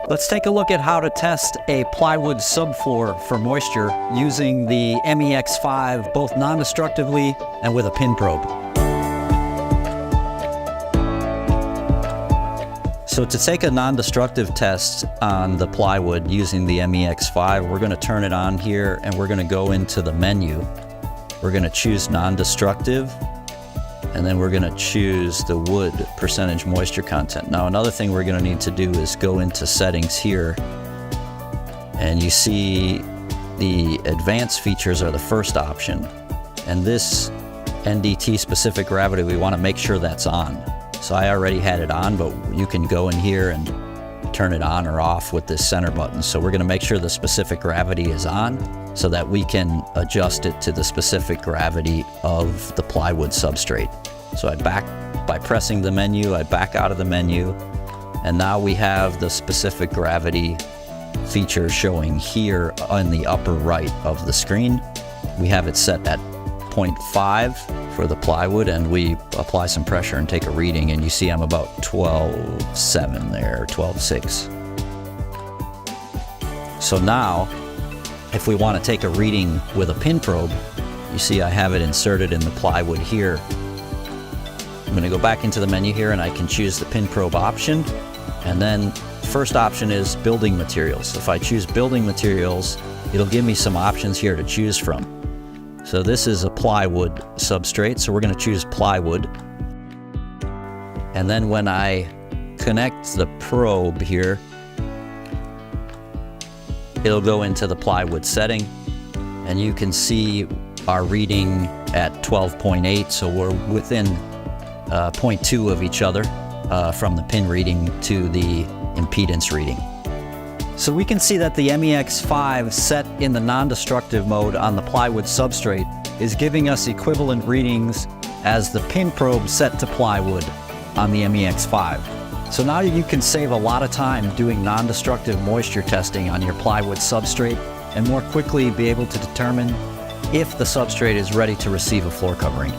Let's take a look at how to test a plywood subfloor for moisture using the MEX5 both non-destructively and with a pin probe. So to take a non-destructive test on the plywood using the MEX5, we're going to turn it on here and we're going to go into the menu. We're going to choose non-destructive, and then we're going to choose the wood percentage moisture content. Now another thing we're going to need to do is go into settings here, and you see the advanced features are the first option, and this NDT specific gravity, we want to make sure that's on. So I already had it on, but you can go in here and turn it on or off with this center button. So we're going to make sure the specific gravity is on so that we can adjust it to the specific gravity of the plywood substrate. So by pressing the menu, I back out of the menu, and now we have the specific gravity feature showing here on the upper right of the screen. We have it set at 0.5 for the plywood, and we apply some pressure and take a reading, and you see I'm about 12.7 there, 12.6. So now, if we want to take a reading with a pin probe, you see I have it inserted in the plywood here. I'm going to go back into the menu here and I can choose the pin probe option. And then first option is building materials. If I choose building materials, it'll give me some options here to choose from. So this is a plywood substrate, so we're going to choose plywood. And then when I connect the probe here, it'll go into the plywood setting, and you can see our reading at 12.8, so we're within 0.2 of each other from the pin reading to the impedance reading. So we can see that the MEX5 set in the non-destructive mode on the plywood substrate is giving us equivalent readings as the pin probe set to plywood on the MEX5. So now you can save a lot of time doing non-destructive moisture testing on your plywood substrate and more quickly be able to determine if the substrate is ready to receive a floor covering.